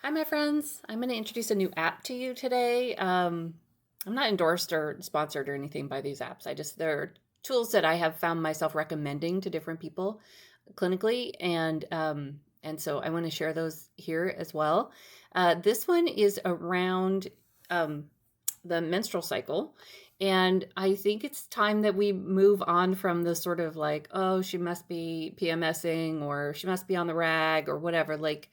Hi, my friends. I'm going to introduce a new app to you today. I'm not endorsed or sponsored or anything by these apps. They're tools that I have found myself recommending to different people clinically, and so I want to share those here as well. This one is around um, the menstrual cycle. And I think it's time that we move on from the sort of like, oh, she must be PMSing or she must be on the rag or whatever. Like,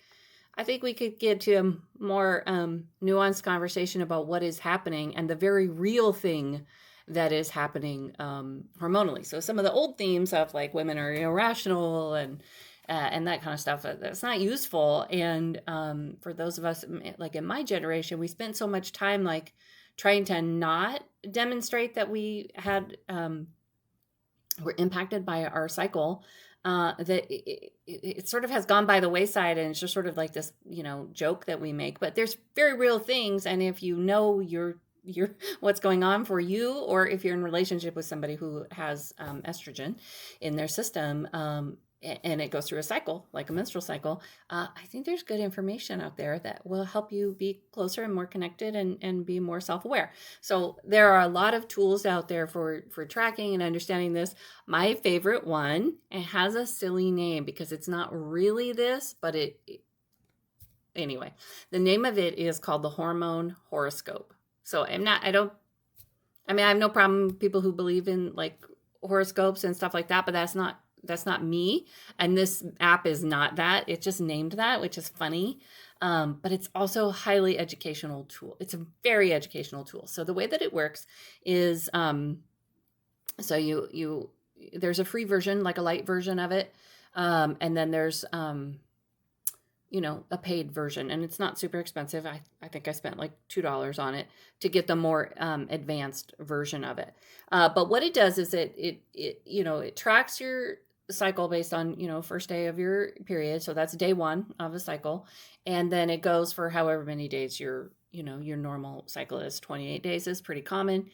I think we could get to a more nuanced conversation about what is happening and the very real thing that is happening hormonally. So some of the old themes of like women are irrational and that kind of stuff, that's not useful. And for those of us like in my generation, we spent so much time like trying to not demonstrate that we had were impacted by our cycle, that it sort of has gone by the wayside, and it's just sort of like this, joke that we make. But there's very real things, and if you know your what's going on for you, or if you're in relationship with somebody who has estrogen in their system, and it goes through a cycle like a menstrual cycle, I think there's good information out there that will help you be closer and more connected and be more self-aware. So there are a lot of tools out there for tracking and understanding this. My favorite one, it has a silly name because it's not really this, but anyway, the name of it is called the Hormone Horoscope. So I have no problem with people who believe in like horoscopes and stuff like that, but that's not me. And this app is not that. It's just named that, which is funny. But it's also a highly educational tool. It's a very educational tool. So the way that it works is, so there's a free version, like a light version of it. And then there's, a paid version, and it's not super expensive. I think I spent like $2 on it to get the more advanced version of it. But what it does is it tracks your cycle based on, first day of your period. So that's day one of a cycle. And then it goes for however many days your normal cycle is. 28 days is pretty common.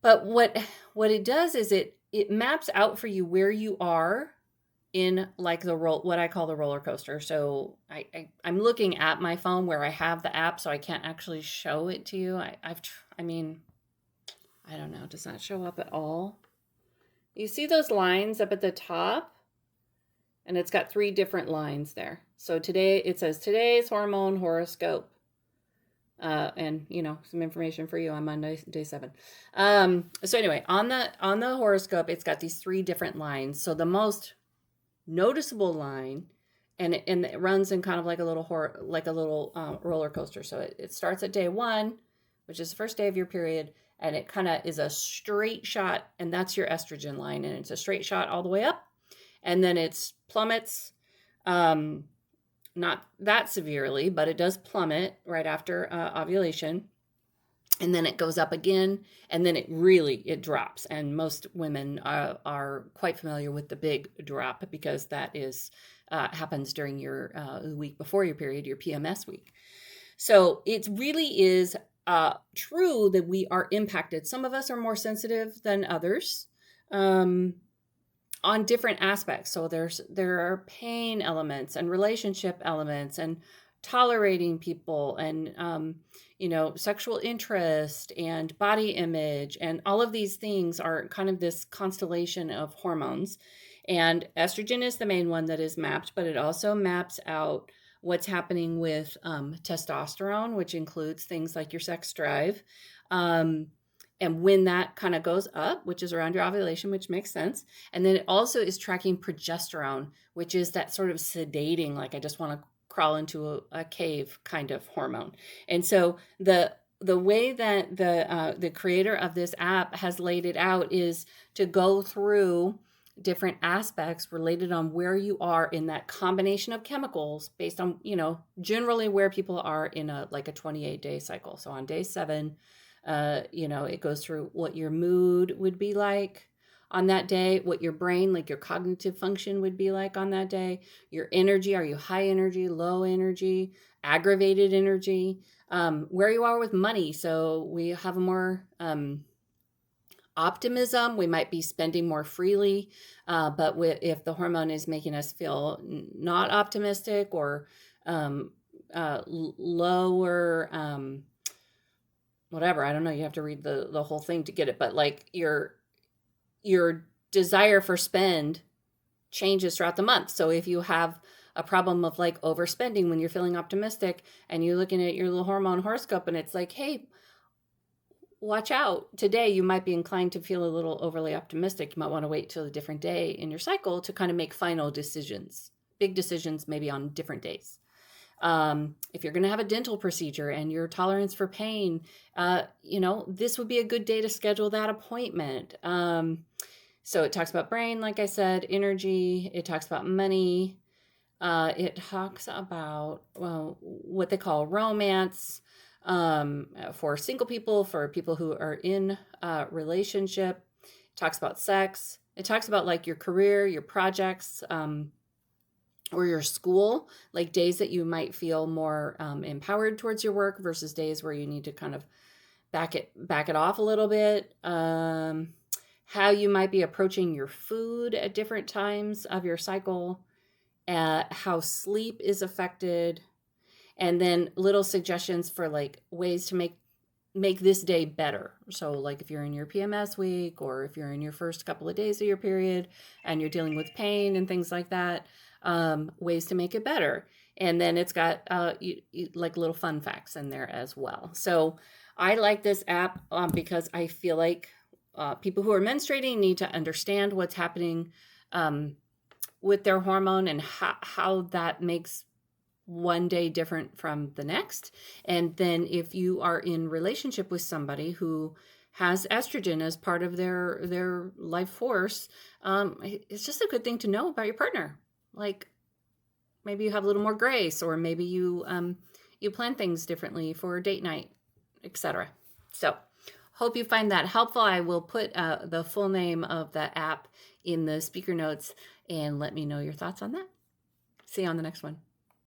But what it does is it maps out for you where you are in like what I call the roller coaster. So I'm looking at my phone where I have the app, so I can't actually show it to you. I mean, I don't know. Does that show up at all? You see those lines up at the top? And it's got 3 different lines there. So today it says today's hormone horoscope. And some information for you on Monday, day 7. So anyway, on the horoscope, it's got these 3 different lines. So the most noticeable line, and it runs in kind of like a little roller coaster. So it starts at day 1, which is the first day of your period, and it kind of is a straight shot, and that's your estrogen line, and it's a straight shot all the way up, and then it plummets, not that severely, but it does plummet right after ovulation. And then it goes up again, and then it drops. And most women are quite familiar with the big drop because that is happens during your week before your period, your PMS week. So it really is true that we are impacted. Some of us are more sensitive than others on different aspects. So there are pain elements and relationship elements and tolerating people and sexual interest and body image, and all of these things are kind of this constellation of hormones. And estrogen is the main one that is mapped, but it also maps out what's happening with testosterone, which includes things like your sex drive. And when that kind of goes up, which is around your ovulation, which makes sense. And then it also is tracking progesterone, which is that sort of sedating, like I just want to crawl into a cave kind of hormone. And so the way that the creator of this app has laid it out is to go through different aspects related on where you are in that combination of chemicals based on, generally where people are in a 28-day cycle. So on day 7, it goes through what your mood would be like on that day, what your brain, like your cognitive function would be like on that day, your energy, are you high energy, low energy, aggravated energy, where you are with money. So we have a more optimism, we might be spending more freely, but if the hormone is making us feel not optimistic or lower, whatever. I don't know. You have to read the whole thing to get it, but like your desire for spend changes throughout the month. So if you have a problem of like overspending when you're feeling optimistic and you're looking at your little hormone horoscope and it's like, hey, watch out. Today you might be inclined to feel a little overly optimistic. You might want to wait till a different day in your cycle to kind of make final decisions, big decisions, maybe on different days. If you're going to have a dental procedure and your tolerance for pain, this would be a good day to schedule that appointment. So it talks about brain, like I said, energy. It talks about money. It talks about what they call romance for single people, for people who are in a relationship. It talks about sex. It talks about like your career, your projects, or your school, like days that you might feel more empowered towards your work versus days where you need to kind of back it off a little bit. How you might be approaching your food at different times of your cycle, how sleep is affected, and then little suggestions for like ways to make this day better. So like if you're in your PMS week, or if you're in your first couple of days of your period and you're dealing with pain and things like that, ways to make it better. And then it's got like little fun facts in there as well. So I like this app because I feel like people who are menstruating need to understand what's happening with their hormone and how that makes one day different from the next. And then if you are in relationship with somebody who has estrogen as part of their life force, it's just a good thing to know about your partner. Like maybe you have a little more grace, or maybe you plan things differently for date night, etc. So hope you find that helpful. I will put the full name of the app in the speaker notes, and let me know your thoughts on that. See you on the next one.